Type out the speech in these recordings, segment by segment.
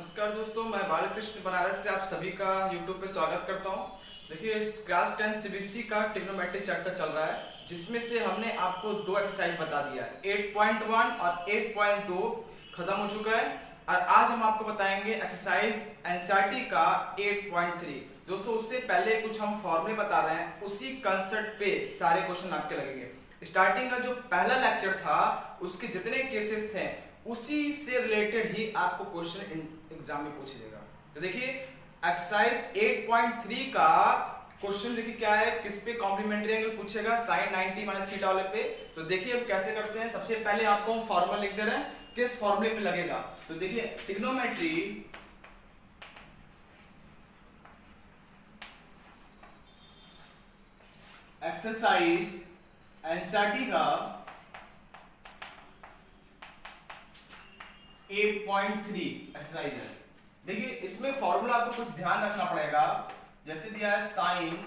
नमस्कार दोस्तों, मैं बालकृष्ण बनारस से आप सभी का YouTube पे स्वागत करता हूं। देखिए, क्लास 10 सीबीएसई का ट्रिग्नोमेट्री चैप्टर चल रहा है, जिसमें से हमने आपको दो एक्सरसाइज बता दिया है। 8.1 और 8.2 खत्म हो चुका है और आज हम आपको बताएंगे एक्सरसाइज एनसीईआरटी का 8.3। दोस्तों, उससे पहले कुछ हम फॉर्मूले बता रहे हैं, उसी कंसेप्ट पे सारे क्वेश्चन आपके लगेंगे। स्टार्टिंग का जो पहला लेक्चर था उसके जितने केसेस थे उसी से रिलेटेड ही आपको क्वेश्चन एग्जाम में पूछा जाएगा। तो देखिए, एक्सरसाइज 8.3 का क्वेश्चन देखिए क्या है, किस पे कॉम्प्लीमेंट्री एंगल पूछेगा, sin 90 माइनस थीटा वाले पे। तो देखिए अब कैसे करते हैं। सबसे पहले आपको हम फॉर्मूला लिख दे रहे हैं, किस फॉर्मूले पे लगेगा। तो देखिए, ट्रिग्नोमेट्री एक्सरसाइज एनसीईआरटी का 8.3 एक्सरसाइज है। देखिए, इसमें फॉर्मूला आपको कुछ ध्यान रखना पड़ेगा। जैसे दिया है साइन,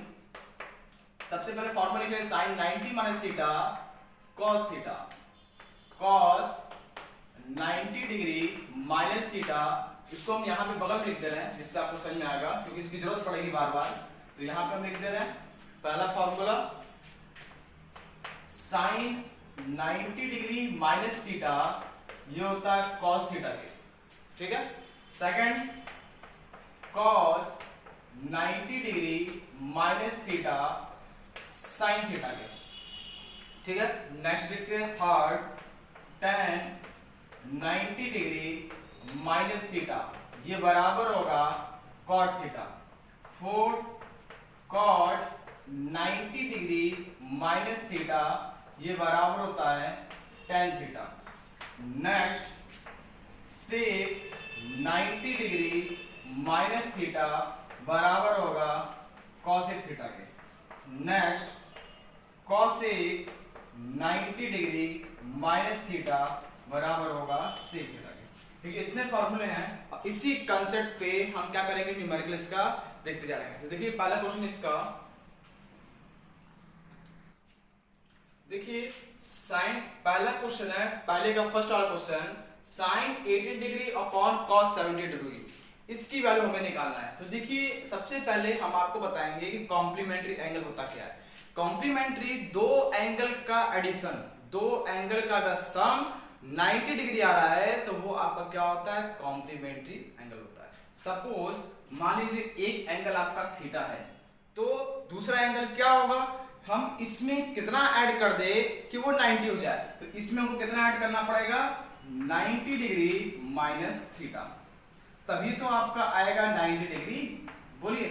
सबसे पहले फॉर्मूला लिख रहे हैं sine 90 minus theta cos theta, cos 90 degree minus theta. इसको हम यहाँ पे बगल लिख दे रहे हैं जिससे आपको समझ में आएगा, क्योंकि इसकी जरूरत पड़ेगी बार बार। तो यहाँ पे हम लिख दे रहे हैं पहला formula sine 90 degree minus theta, ये होता है कॉस थीटा के, ठीक है। सेकंड, cos 90 degree minus theta sine theta के, ठीक है। नेक्स्ट देखते हैं third, tan 90 degree minus theta, ये बराबर होगा cot theta. Fourth, cot 90 degree minus theta, ये बराबर होता है tan theta. Next, sec 90 degree minus theta बराबर होगा कॉसेक थीटा के। Next, cosec 90 degree minus theta बराबर होगा सेक थीटा के। ठीक है, इतने फॉर्मूले हैं। इसी कंसेप्ट पे हम क्या करेंगे, न्यूमेरिकल इसका देखते जा रहे हैं। तो देखिए, पहला क्वेश्चन इसका देखिए, साइन, पहला क्वेश्चन है, पहले का फर्स्ट वाला question, sine 80 degree upon cos 70 degree, इसकी वैल्यू हमें निकालना है। तो देखिए, सबसे पहले हम आपको बताएंगे कि कॉम्प्लीमेंट्री एंगल होता क्या है। कॉम्प्लीमेंट्री दो एंगल का एडिशन, दो एंगल का अगर सम 90 डिग्री आ रहा है तो वो आपका क्या होता है, कॉम्प्लीमेंट्री एंगल होता है। सपोज मान लीजिए एक एंगल आपका थीटा है, तो दूसरा एंगल क्या होगा, हम इसमें कितना ऐड कर दे कि वो 90 हो जाए। तो इसमें हमको कितना ऐड करना पड़ेगा, 90 डिग्री माइनस थीटा, तभी तो आपका आएगा 90 डिग्री। बोलिए,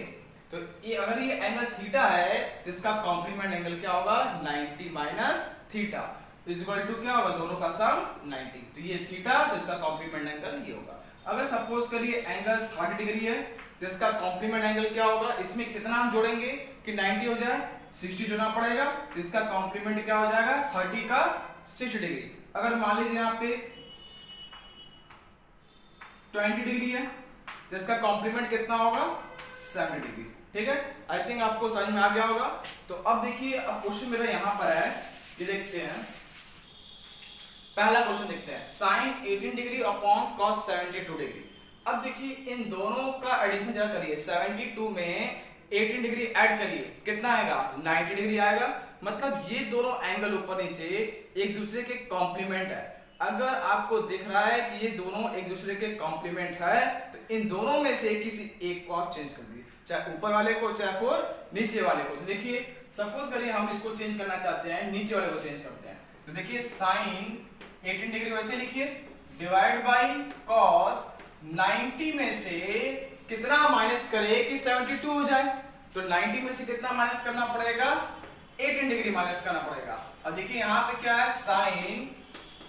तो ये अगर ये एंगल थीटा है तो इसका कॉम्प्लीमेंट एंगल क्या होगा, 90 minus theta is equal to क्या होगा, दोनों का सम 90। तो ये थीटा, तो इसका कॉम्प्लीमेंट एंगल ये होगा। अगर सपोज करिए एंगल 30 डिग्री है तो इसका कॉम्प्लीमेंट एंगल क्या होगा, इसमें कितना हम जोड़ेंगे कि 90 हो जाए, 60 जोड़ना पड़ेगा। तो इसका कॉम्प्लीमेंट क्या हो जाएगा, 30 का 60 डिग्री। अगर मान लीजिए यहाँ पे 20 डिग्री है तो इसका कॉम्प्लीमेंट कितना होगा, 70 डिग्री। ठीक है, आई थिंक आपको समझ में आ गया होगा। तो अब देखिए, अब क्वेश्चन मेरा यहाँ पर है, ये देखते हैं। पहला क्वेश्चन देखते हैं, sine 18 degree upon cos 72 degree. अब देखिए, इन दोनों का एडिशन जरा करिए, 72 में 18 डिग्री ऐड करिए, कितना आएगा, 90 डिग्री आएगा। मतलब ये दोनों एंगल ऊपर नीचे एक दूसरे के कॉम्प्लीमेंट है। अगर आपको दिख रहा है कि ये दोनों एक दूसरे के कॉम्प्लीमेंट है तो इन दोनों में से किसी एक को आप चेंज कर दीजिए, चाहे ऊपर वाले को चाहे फिर नीचे वाले को। तो देखिए, सपोज करिए हम इसको चेंज करना चाहते हैं, नीचे वाले को चेंज करते हैं। तो देखिए, साइन 18 डिग्री वैसे लिखिए, डिवाइड बाई कॉस 90 में से कितना माइनस करे कि 72 हो जाए। तो 90 में से कितना माइनस करना पड़ेगा, 18 डिग्री माइनस करना पड़ेगा। अब देखिए यहाँ पे क्या है, sine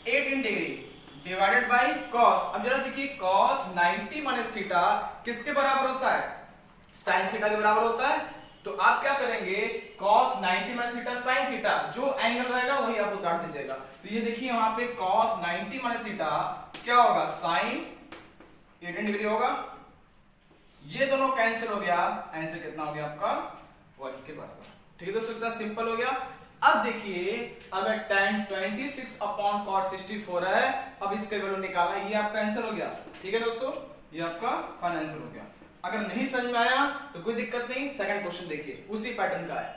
18 degree divided by cos. अब जरा देखिए, कॉस 90 माइनस थीटा किसके बराबर होता है, साइन थीटा के बराबर होता है। तो आप क्या करेंगे, cos 90 minus theta sin theta, जो एंगल रहेगा वही आप उतार दीजिएगा। तो ये देखिए यहाँ पे cos 90 माइनस थीटा क्या होगा, sin 18 डिग्री होगा। ये दोनों कैंसिल हो गया, आंसर कितना हो गया आपका, 1 के बराबर। ठीक है दोस्तों, इतना सिंपल हो गया। अब देखिए अगर tan 26 अपॉन cot 64 है, अब इसके वैल्यू निकालना है, ये आपका आंसर हो गया। ठीक है दोस्तों, ये आपका फाइनल आंसर हो गया। अगर नहीं समझ में आया तो कोई दिक्कत नहीं, सेकंड क्वेश्चन देखिए, उसी पैटर्न का है।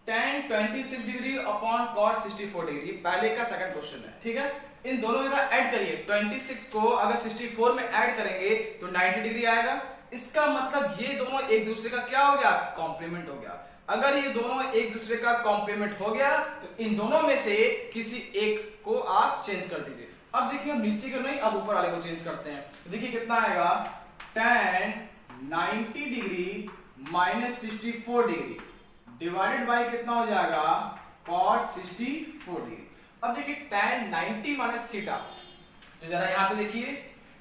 tan 26 degree upon cot 64 degree, पहले का सेकंड क्वेश्चन है। ठीक है, इन दोनों जरा ऐड करिए, 26 को अगर 64 में ऐड करेंगे तो 90 डिग्री आएगा। इसका मतलब ये दोनों एक दूसरे का क्या हो गया, कॉम्प्लीमेंट हो गया। अगर ये दोनों एक दूसरे का कॉम्प्लीमेंट हो गया तो इन दोनों में से किसी एक को आप चेंज कर दीजिए। अब देखिए हम नीचे को नहीं, अब ऊपर वाले को चेंज करते हैं। तो देखिए कितना आएगा, tan 90 degree minus 64 degree divided by कितना हो जाएगा, cot 64 डिग्री। अब देखिए tan 90 माइनस थीटा, तो जरा यहाँ पे देखिए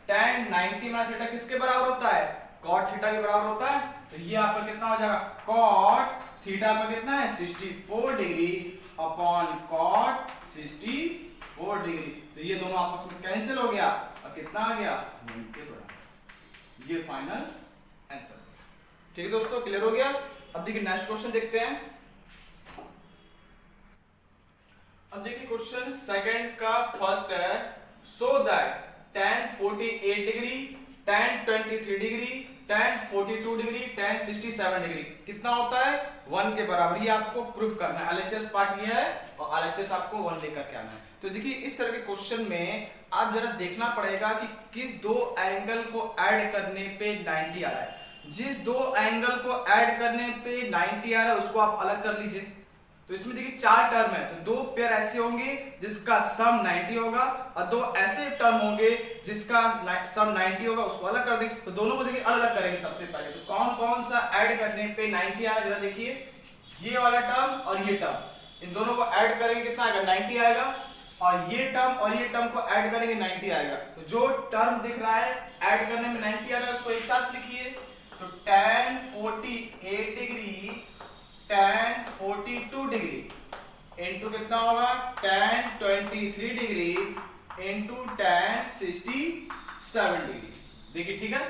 tan 90 माइनस थीटा किसके बराबर होता है, cot थीटा के बराबर होता है। तो ये आपका कितना हो जाएगा, cot थीटा पर कितना है 64 डिग्री अपॉन cot 64 डिग्री। तो ये दोनों आपस में कैंसिल हो गया और कितना आ गया, 1 के बराबर। ये फाइनल आंसर। ठीक है दोस्तों, क्लियर हो गया। अब देखिए नेक्स्ट क्वेश्चन देखते हैं। अब देखिए क्वेश्चन सेकंड का फर्स्ट है, so that tan 48 degree, tan 23 degree, tan 42 degree, tan 67 degree कितना होता है, 1 के बराबर। ये आपको प्रूफ करना है, एलएचएस पार्ट ये है और एलएचएस आपको 1 लेकर के आना है। तो देखिए इस तरह के क्वेश्चन में आप जरा देखना पड़ेगा कि किस दो एंगल को ऐड करने पे 90 आ रहा है। जिस दो एंगल को ऐड करने पे 90 आ रहा है उसको आप अलग कर लीजिए। तो इसमें देखिए 4 टर्म है, तो 2 पेयर ऐसे होंगे जिसका सम 90 होगा और 2 ऐसे टर्म होंगे जिसका सम 90 होगा, उसको अलग कर देंगे। तो दोनों को देखिए अलग अलग करेंगे। सबसे पहले तो कौन कौन सा ऐड करने पे 90 आएगा, जरा देखिए ये वाला टर्म और ये टर्म, इन दोनों को ऐड करेंगे कितना आएगा, 90 आएगा। और ये टर्म को ऐड करेंगे 90 आएगा। तो जो टर्म दिख रहा है ऐड करने में 90 आ रहा है उसको एक साथ लिखिए। तो tan 48 degree tan 42 degree into कितना होगा, tan 23 degree into tan 67 degree. देखिए ठीक है।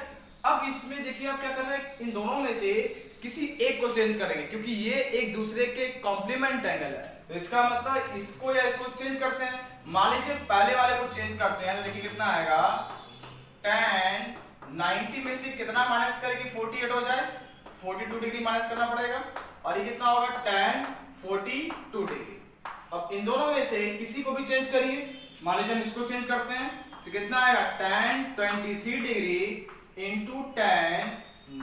अब इसमें देखिए आप क्या कर रहे हैं, इन दोनों में से किसी एक को चेंज करेंगे क्योंकि ये एक दूसरे के कॉम्प्लीमेंट एंगल है। तो इसका मतलब इसको या इसको चेंज करते हैं। मान लीजिए पहले वाले को चेंज करते हैं तो देखिए कितना आएगा, tan 90 में से कितना माइनस करेंगे, 48 हो जाए, 42 डिग्री माइनस करना पड़ेगा और ये कितना होगा, tan 42 डिग्री। अब इन दोनों में से किसी को भी चेंज करिए। मान लीजिए हम इसको चेंज करते हैं तो कितना आएगा, tan 23 degree into tan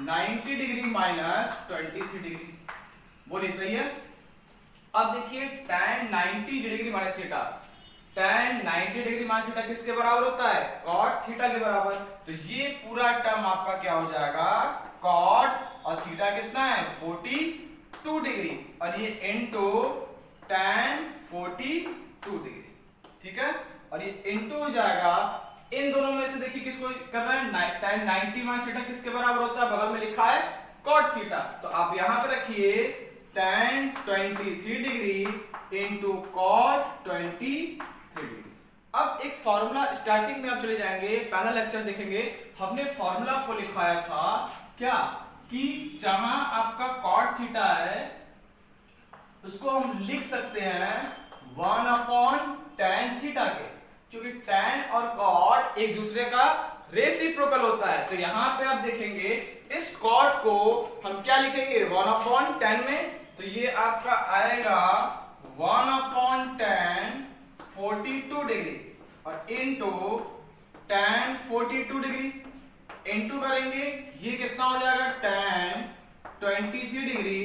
90 degree minus 23 degree. बोलिए सही है। अब देखिए tan 90 degree minus theta, tan 90 degree minus theta किसके बराबर होता है, cot थीटा के बराबर। तो ये पूरा टर्म आपका क्या हो जाएगा, cot और थीटा कितना है 42 डिग्री और ये इनटू tan 42 डिग्री। ठीक है, और ये इनटू हो जाएगा, इन दोनों में से देखिए किसको करना है, tan 90 माइनस थीटा किसके बराबर होता है, बगल में लिखा है cot थीटा। तो आप यहां पे रखिए tan 23 degree into cot 23 degree. अब एक फॉर्मूला स्टार्टिंग में आप चले जाएंगे, पहला लेक्चर देखेंगे, हमने फॉर्मूला को लिखवाया था क्या, कि जहां आपका cot थीटा है उसको हम लिख सकते हैं 1/tan थीटा के, क्योंकि tan और cot एक दूसरे का रेसिप्रोकल होता है। तो यहां पे आप देखेंगे इस cot को हम क्या लिखेंगे 1/tan में, तो ये आपका आएगा 1/tan 42 डिग्री और इनटू tan 42 डिग्री इनटू करेंगे, ये कितना हो जाएगा tan 23 degree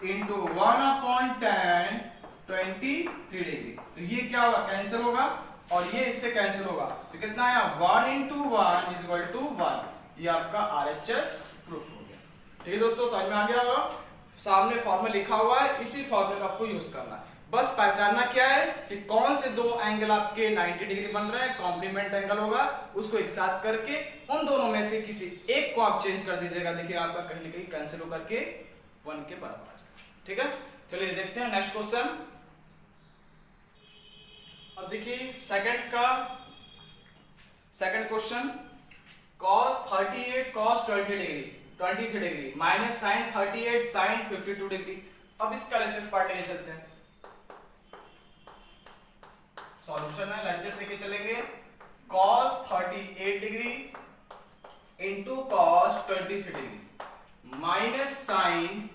into 1/tan 23 degree. तो ये क्या होगा, कैंसिल होगा और ये इससे कैंसिल होगा। तो कितना आया 1 इंटू 1 इज इक्वल टू 1। ये आपका आरएचएस प्रूफ हो गया। ठीक है दोस्तों, समझ में आ गया होगा। सामने फॉर्मूला लिखा हुआ है, इसी फॉर्मूले का आपको यूज करना है। बस पहचानना क्या है कि कौन से दो एंगल आपके 90 डिग्री बन रहे हैं, कॉम्प्लीमेंट एंगल होगा, उसको एक साथ करके उन दोनों में से किसी एक को आप चेंज कर दीजिएगा। देखिए आपका कहीं ना कहीं कैंसिल होकर के 1 के बराबर आ जाएगा। ठीक है, चलिए देखते हैं नेक्स्ट क्वेश्चन। अब देखिए second question, cos 38 cos 23 degree minus sin 38 sin 52 degree. अब इसका एलएचएस पार्ट लेके चलते हैं। सॉल्यूशन है, एलएचएस लेके चलेंगे। cos 38 degree into cos 23 degree minus sine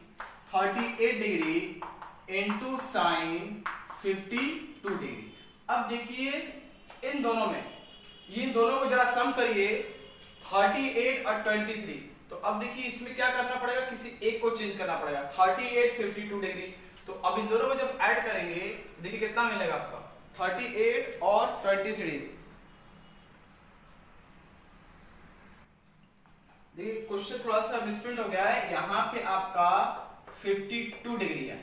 38 degree into sine 52 degree. अब देखिए इन दोनों में, इन दोनों को जरा सम करिए 38 और 23। तो अब देखिए इसमें क्या करना पड़ेगा, किसी एक को चेंज करना पड़ेगा। 38 52 डिग्री, तो अब इन दोनों को जब ऐड करेंगे देखिए कितना मिलेगा आपका 38 और 23। देखिए क्वेश्चन थोड़ा सा मिसप्रिंट हो गया है, यहाँ पे आपका 52 डिग्री है,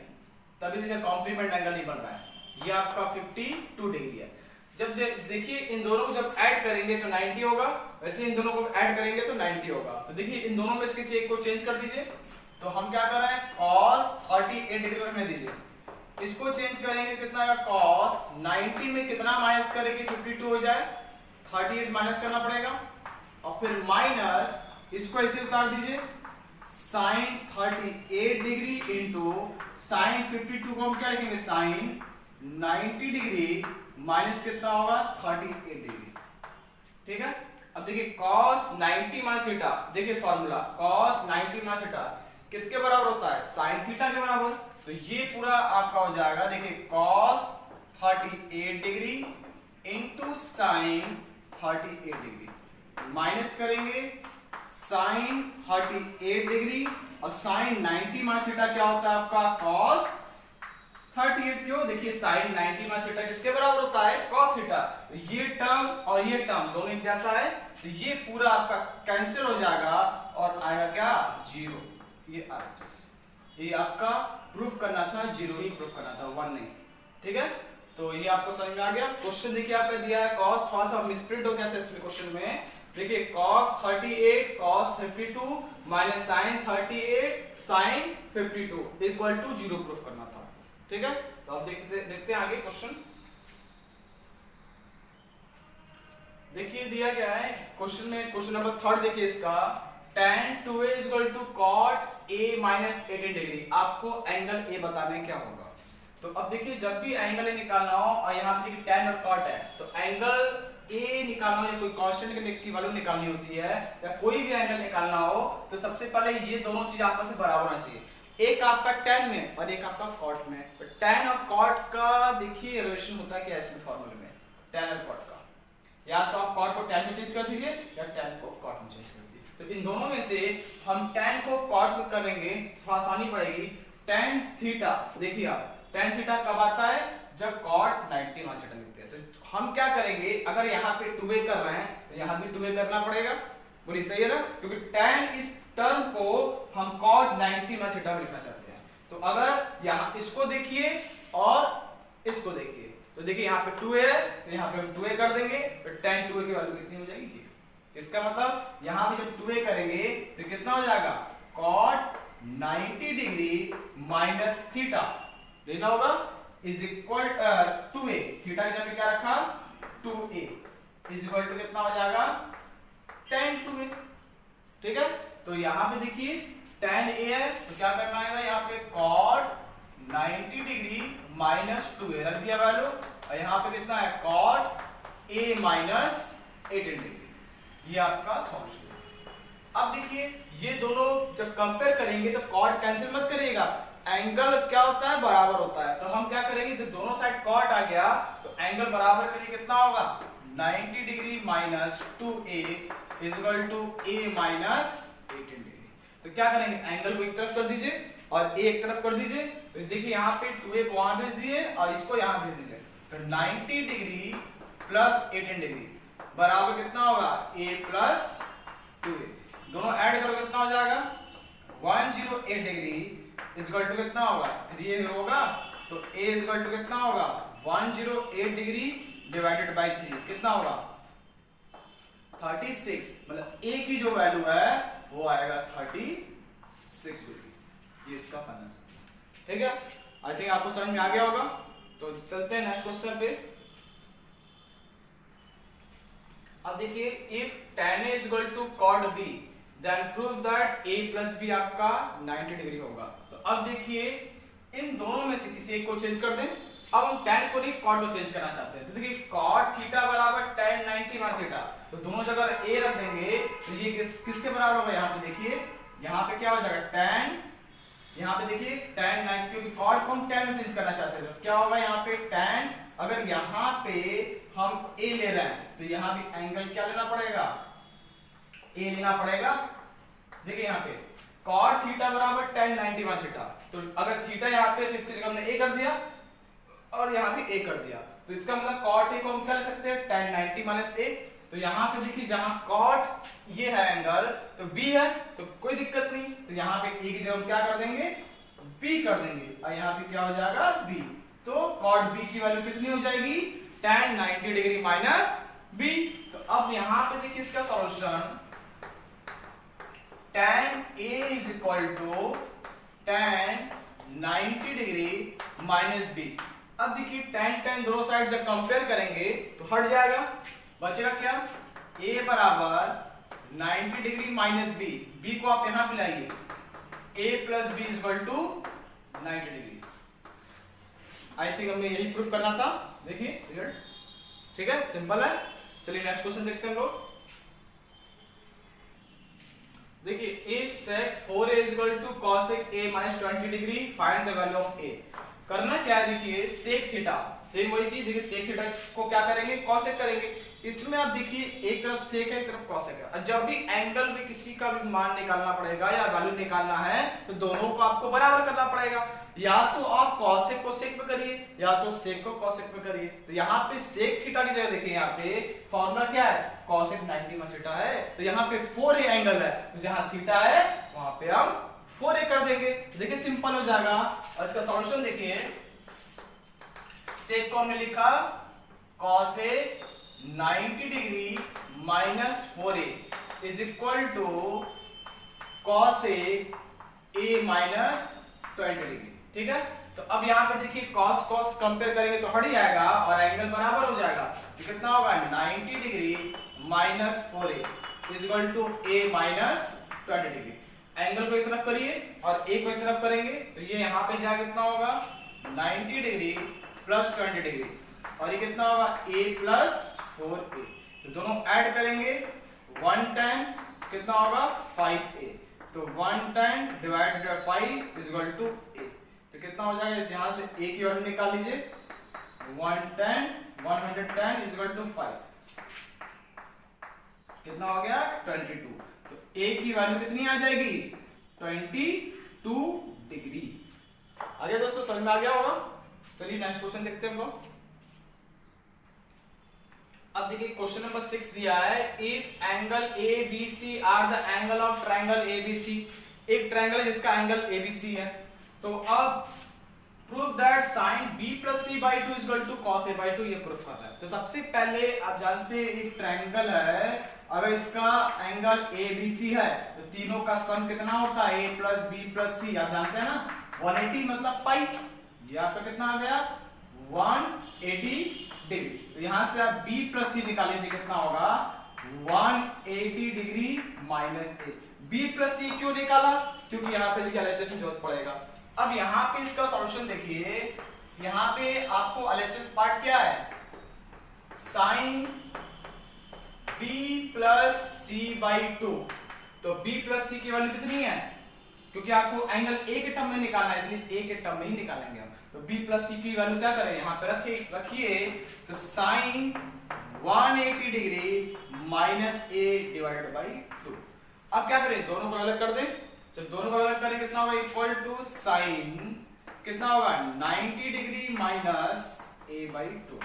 तभी देखिए कॉम्प्लीमेंट एंगल नहीं बन रहा है, ये आपका 52 डिग्री है। जब देखिए इन दोनों को जब ऐड करेंगे तो 90 होगा, वैसे इन दोनों को ऐड करेंगे तो 90 होगा। तो देखिए इन दोनों में से किसी एक को चेंज कर दीजिए। तो हम क्या कर रहे हैं, cos 38 डिग्री रखने दीजिए, इसको चेंज करेंगे कितना आएगा, cos 90 में कितना माइनस करेंगे 52 हो जाए, 38 माइनस करना पड़ेगा, और फिर माइनस इसको ऐसे उतार दीजिए, sin 38 डिग्री इंटू sin 52 को हम क्या लिखेंगे, sin 90 डिग्री माइनस कितना होगा 38 डिग्री। ठीक है, अब देखिए cos 90 माइनस थीटा, देखिए फॉर्मूला cos 90 माइनस थीटा किसके बराबर होता है, sin थीटा के बराबर। तो ये पूरा आपका हो जाएगा, देखिए cos 38 degree into sin 38 degree minus करेंगे sin 38 डिग्री, और sin 90 माइनस थीटा क्या होता है आपका cos 38। क्यों, देखिए sin 90 माइनस थीटा किसके बराबर होता है, cos थीटा। तो ये टर्म और ये टर्म दोनों एक जैसा है, तो ये पूरा आपका कैंसिल हो जाएगा और आएगा क्या, 0। ये RHS, ये आपका प्रूफ करना था, 0 ही प्रूफ करना था, 1 नहीं। ठीक है, तो ये आपको समझ में आ गया। क्वेश्चन देखिए आपका दिया है cos, थोड़ा सा मिसप्रिंट हो गया था इसमें क्वेश्चन में। देखिए cos 38 cos 52 minus sin 38 sin 52 equal to 0 proof करना था। ठीक है, तो अब देखते हैं आगे क्वेश्चन। देखिए दिया गया है क्वेश्चन में, क्वेश्चन नंबर 3 देखिए इसका, tan 2a equal to cot a minus 18 degree. आपको एंगल a बताना है क्या होगा। तो अब देखिए जब भी एंगल a निकालना हो, और यहाँ पे देखिए tan और cot है, तो एंगल a निकालना हो या कोई कांस्टेंट की वैल्यू निकालनी होती है, या कोई भी एंगल निकालना हो, तो सबसे पहले ये दोनों चीज आपस में बराबर होना चाहिए, एक आपका tan में और एक आपका cot में। तो tan और cot का देखिए रिलेशन होता है क्या इसमें फॉर्मूले में, tan और cot का, या तो आप cot को tan में चेंज कर दीजिए या tan को cot में चेंज कर दीजिए। तो इन दोनों में से हम tan को cot में करेंगे तो आसानी पड़ेगी। tan थीटा, देखिए आप tan थीटा कब आता है, जब cot 90 माइनस थीटा लिखते हैं। तो हम क्या करेंगे, अगर यहाँ पे 2a कर रहे हैं तो यहाँ भी 2a करना पड़ेगा, बोलिए सही है ना, क्योंकि tan इस टर्म को हम cot 90 माइनस थीटा में लिखना चाहते हैं। तो अगर यहाँ इसको देखिए और इसको देखिए, तो देखिए यहाँ पे 2a है, तो यहाँ पे हम 2a कर देंगे, तो tan 2a की वैल्यू कितनी हो जाएगी, इसका मतलब यहाँ पे जब 2a करेंगे तो कितना हो जाएगा, cot 90 डिग्री माइनस थीटा देना होगा इज इक्वल 2a, थीटा की जगह क्या रखा 2a इज इक्वल टू कितना हो जाएगा tan 2a। ठीक है, तो यहाँ पे देखिए tan a है, तो क्या करना है यहाँ पे cot 90 डिग्री माइनस 2a रख दिया वैल्यू, और यहाँ पे कितना है cot a माइनस 18 डिग्री। ये आपका सॉल्यूशन। अब देखिए ये दोनों जब कंपेयर करेंगे तो cot कैंसिल मत करिएगा, एंगल क्या होता है, बराबर होता है। तो हम क्या करेंगे, जब दोनों साइड cot आ गया तो एंगल बराबर करिए, कितना होगा 90 degree minus 2a is equal to a minus 18 degree. तो क्या करेंगे, एंगल को एक तरफ कर दीजिए और a एक तरफ कर दीजिए। तो देखिए यहाँ पे 2a को वहां भेज दिए और इसको यहाँ भेज दीजिए, तो 90 डिग्री प्लस 18 डिग्री बराबर कितना होगा a प्लस 2a। दोनों ऐड करो कितना हो जाएगा 108 डिग्री इज इक्वल टू कितना होगा 3a होगा, तो a इज इक्वल टू कितना होगा 108 डिग्री डिवाइडेड बाय 3 कितना होगा 36, मतलब a की जो वैल्यू है वो आएगा 36 डिग्री। ये इसका फाइनल। ठीक है, आई थिंक आपको समझ में आ गया होगा। तो चलते हैं नेक्स्ट क्वेश्चन पे। अब देखिए if tan a is equal to cot b then prove that a plus b आपका 90 डिग्री होगा। तो अब देखिए इन दोनों में से किसी एक को चेंज कर दें, अब हम tan को नहीं cot को चेंज करना चाहते हैं, तो देखिए cot थीटा बराबर tan 90 माइनस थीटा, तो दोनों जगह a रख देंगे तो ये किसके बराबर होगा, यहाँ पे देखिए यहाँ पे क्या हो जाएगा tan, यहाँ पे देखिए tan 90, क्योंकि cot को हम tan में चेंज करना चाहते हैं तो क्या होगा यहाँ पे tan, अगर यहाँ पे हम a ले रहे हैं तो यहाँ भी एंगल क्या लेना पड़ेगा, a लेना पड़ेगा। देखिए यहाँ पे cot थीटा बराबर tan 90 माइनस थीटा, तो अगर थीटा यहाँ पे तो इसकी जगह हमने a कर दिया और यहाँ भी a कर दिया, तो इसका मतलब cot a को हम क्या ले सकते हैं tan 90 माइनस a। तो यहाँ पे देखिए जहां cot ये है एंगल तो b है तो कोई दिक्कत नहीं, तो यहाँ पे a की जगह हम क्या कर देंगे b कर देंगे और यहाँ पे क्या हो जाएगा b, तो cot b की वैल्यू कितनी हो जाएगी tan 90 डिग्री माइनस b। तो अब यहाँ पे देखिए इसका solution tan a is equal to tan 90 degree minus b। अब देखिए tan दोनों साइड जब कंपेयर करेंगे तो हट जाएगा, बचेगा क्या a बराबर 90 डिग्री माइनस b, b को आप यहां पे लाइए a plus b is equal to 90 degree. I think हमें यही प्रूफ करना था। देखिए ठीक है, सिंपल है। चलिए नेक्स्ट क्वेश्चन देखते हैं हम लोग। देखिए if sec 4a is equal to cosec a minus 20 degree find the value of a। करना क्या है, देखिए sec थीटा, सेम वही चीज, देखिए sec थीटा को क्या करेंगे cosec करेंगे। इसमें आप देखिए एक तरफ sec है एक तरफ cosec है, और जब भी एंगल में किसी का भी मान निकालना पड़ेगा या वैल्यू निकालना है तो दोनों को आपको बराबर करना पड़ेगा, या तो आप cosec को sec पे करिए या तो sec को cosec पे करिए। तो यहाँ पे sec थीटा की जगह देखिए यहाँ पे फॉर्मूला क्या है cosec 90 माइनस थीटा है, तो यहाँ पे 4a एंगल है तो जहां थीटा है वहां पे हम 4a कर देंगे। देखिए सिंपल हो जाएगा। और इसका सॉल्यूशन देखिए, sec को हमने लिखा cosec 90 degree minus 4a is equal to cosec a minus 20 degree. ठीक है, तो अब यहाँ पे देखिए cos cos कंपेयर करेंगे तो हट ही जाएगा और एंगल बराबर हो जाएगा, तो कितना होगा 90 degree minus 4a is equal to a minus 20 degree. Angle को एक तरफ करिए और a को एक तरफ करेंगे तो ये यहाँ पे जाके कितना होगा 90 डिग्री प्लस 20 डिग्री, और ये कितना होगा a प्लस 4a, तो दोनों ऐड करेंगे 1 tan कितना होगा 5a, तो 1 tan divided by 5 is equal to a, तो कितना हो जाएगा, इस यहां से a की वैल्यू निकाल लीजिए 1 tan 110 इज इक्वल टू 5, कितना हो गया 22, तो a की वैल्यू कितनी आ जाएगी 22 डिग्री। आगे दोस्तों समझ में आ गया होगा। चलिए नेक्स्ट क्वेश्चन देखते हैं हम लोग। अब देखिए क्वेश्चन नंबर 6 दिया है, if angle ABC are the angle of triangle ABC। एक ट्रायंगल है जिसका एंगल ABC है, तो अब prove that sin B plus C by 2 is equal to cos A by 2, ये प्रूफ कर रहा है। तो सबसे पहले आप जानते हैं एक ट्रायंगल है, अगर इसका एंगल ABC है तो तीनों का सम कितना होता है A plus B plus C, आप जानते हैं ना 180 मतलब पाई, ये आपका कितना आ गया 180 डिग्री। तो यहां से आप B प्लस C निकाल लीजिए, कितना होगा 180 degree minus A। B plus C क्यों निकाला, क्योंकि यहाँ पे देखिए LHS में जरूरत पड़ेगा। अब यहाँ पे इसका सॉल्यूशन देखिए, यहाँ पे आपको LHS पार्ट क्या है sin B plus C by 2, तो B प्लस C की वैल्यू कितनी है, क्योंकि आपको एंगल A के टर्म में निकालना है इसलिए A के टर्म में ही निकालेंगे हम। तो B प्लस C की वैल्यू क्या करें यहाँ पे रखिए, तो sin 180 degree minus A divided by 2। अब क्या करें, दोनों को अलग कर दें, जब दोनों को अलग करें कितना होगा इक्वल टू साइन कितना होगा 90 डिग्री माइनस A बाई 2।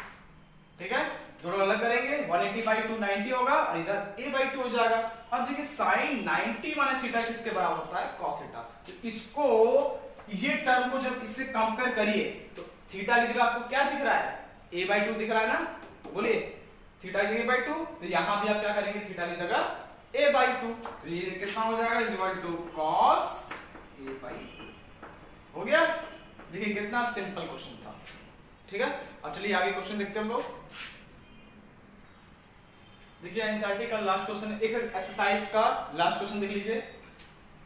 ठीक है, दोनों अलग करेंगे 180 बाई 2 90 होगा और इधर A बाई 2 हो जाएगा। अब देखिए साइन 90 माइनस थीटा किसके बराबर होता है cos थीटा, तो इसको ये टर्म को जब इससे कंपेयर करिए तो थीटा की जगह आपको क्या दिख रहा है A बाई 2 दिख रहा है ना, बोलिए थीटा की जगह बाई 2, तो यहां भी आप क्या करेंगे थीटा की जगह A बाई 2, तो ये कितना हो जाएगा is equal to cos A by 2 हो गया। देखिए कितना सिंपल क्वेश्चन था। ठीक है, अब चलिए आगे क्वेश्चन देखते हैं हम लोग। देखिए एनसीईआरटी का लास्ट क्वेश्चन, एक्सरसाइज का लास्ट क्वेश्चन देख लीजिए।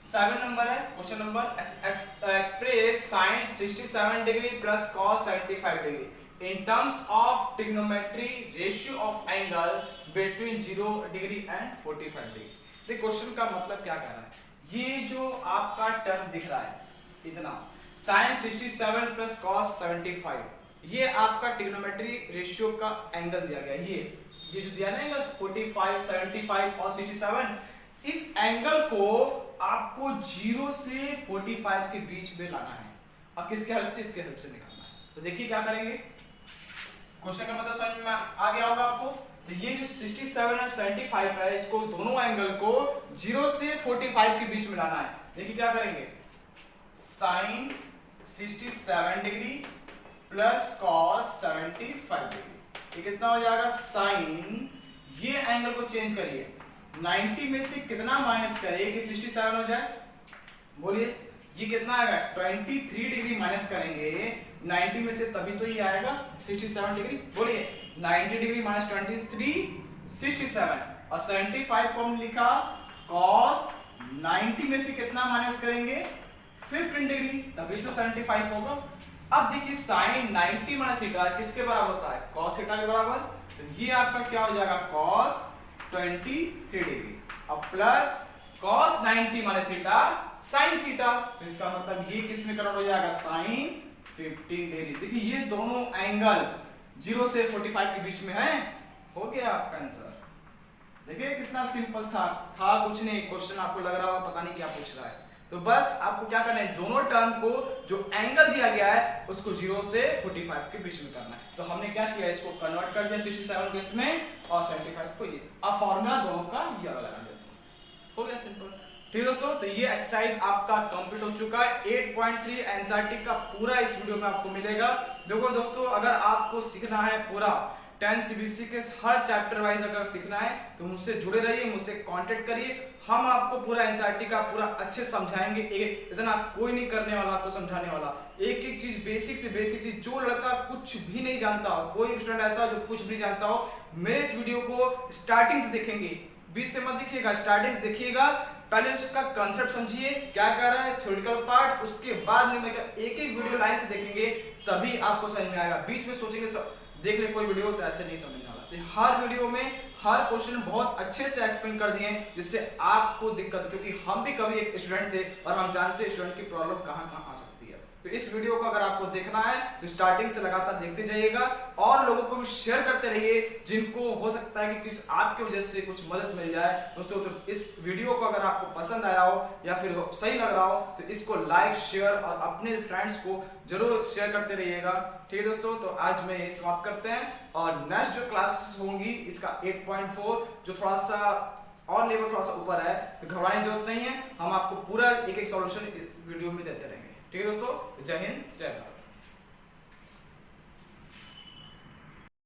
7 नंबर है question number, express sin 67 degree plus cos 75 degree in terms of trigonometry ratio of angle between 0 degree and 45 degree. देखिए क्वेश्चन का मतलब क्या कह रहा है, ये जो आपका टर्म दिख रहा है इतना sin 67 प्लस cos 75, ये आपका ट्रिग्नोमेट्री रेशियो का एंगल दिया गया है। ये जो दिया ना 45, 75 और 67, इस एंगल को आपको 0 से 45 के बीच में लाना है और किसके हेल्प से, इसके हेल्प से निकालना है। तो देखिए क्या करेंगे, क्वेश्चन का मतलब समझ में आ गया होगा आपको। तो ये जो 67 और 75 है, इसको दोनों एंगल को 0 से 45 के बीच में लाना है। देखिए क्या करेंगे, sin 67 degree plus cos 75 degree, ये कितना हो जाएगा sin, ये एंगल को चेंज करिए, 90 में से कितना माइनस करें कि 67 हो जाए, बोलिए ये कितना आएगा, 23 डिग्री माइनस करेंगे 90 में से, तभी तो ये आएगा 67 डिग्री। बोलिए 90 डिग्री माइनस 23 67, और 75 को हम लिखा cos 90 में से कितना माइनस करेंगे 15 डिग्री, तभी तो 75 होगा। अब देखिए sin 90 माइनस थीटा किसके बराबर होता है, cos थीटा के बराबर, तो ये आपका क्या हो जाएगा cos 23 डिग्री अब plus cos 90 minus theta sin theta, तो इसका मतलब ये किस में कन्वर्ट हो जाएगा sin 15 डिग्री। देखिए ये दोनों एंगल 0 से 45 के बीच में है, हो गया आपका आंसर। देखिए कितना सिंपल था कुछ नहीं, क्वेश्चन आपको लग रहा होगा पता नहीं क्या पूछ रहा है, तो बस आपको क्या करना है, दोनों टर्म को जो एंगल दिया गया है उसको 0 से 45 के बीच में करना है। तो हमने क्या किया, इसको कन्वर्ट कर दिया 67 को इसमें और 75 को ये, अब फॉर्मूला दोनों का ये वाला लगा देते हैं, हो गया सिंपल। ठीक है दोस्तों, तो ये एक्सरसाइज आपका कंप्लीट हो चुका है। 8.3 एनसीईआरटी का पूरा इस वीडियो में आपको मिलेगा। देखो दोस्तों, अगर आपको सीखना है पूरा 10 सीबीएसई के हर चैप्टर वाइज अगर सीखना है तो मुझसे जुड़े रहिए, मुझसे कांटेक्ट करिए, हम आपको पूरा एनसीईआरटी का पूरा अच्छे समझाएंगे। इतना कोई नहीं करने वाला आपको समझाने वाला, एक एक चीज बेसिक से बेसिक चीज, जो लड़का कुछ भी नहीं जानता हो, कोई स्टूडेंट ऐसा जो कुछ भी नहीं जानता हो, मेरे इस वीडियो को स्टार्टिंग से देखेंगे, बीच से मत देखिएगा, स्टार्टिंग से देखिएगा, पहले उसका कंसेप्ट समझिए क्या कर रहा है थ्योरेटिकल पार्ट, उसके बाद में एक एक वीडियो लाइन से देखेंगे तभी आपको समझ में आएगा। बीच में सोचेंगे देख ले कोई वीडियो, तो ऐसे नहीं समझने वाला। तो हर वीडियो में हर क्वेश्चन बहुत अच्छे से एक्सप्लेन कर दिए जिससे आपको दिक्कत, क्योंकि हम भी कभी एक स्टूडेंट थे और हम जानते हैं स्टूडेंट की प्रॉब्लम कहाँ कहाँ आ सकती है। तो इस वीडियो को अगर आपको देखना है तो स्टार्टिंग से लगातार देखते जाइएगा और लोगों को भी शेयर करते रहिए जिनको हो सकता है कि किस आपकी वजह से कुछ मदद मिल जाए दोस्तों। तो इस वीडियो को अगर आपको पसंद आया हो या फिर सही लग रहा हो तो इसको लाइक शेयर और अपने फ्रेंड्स को जरूर शेयर करते रहिएगा। ठीक है दोस्तों, तो आज में ये समाप्त करते हैं और नेक्स्ट जो क्लासेस होंगी इसका 8.4 जो थोड़ा सा और लेवल थोड़ा सा ऊपर है, तो घबराने की जरूरत नहीं है, हम आपको पूरा एक एक सॉल्यूशन वीडियो में देते रहेंगे। ठीक है दोस्तों, जय हिंद जय भारत।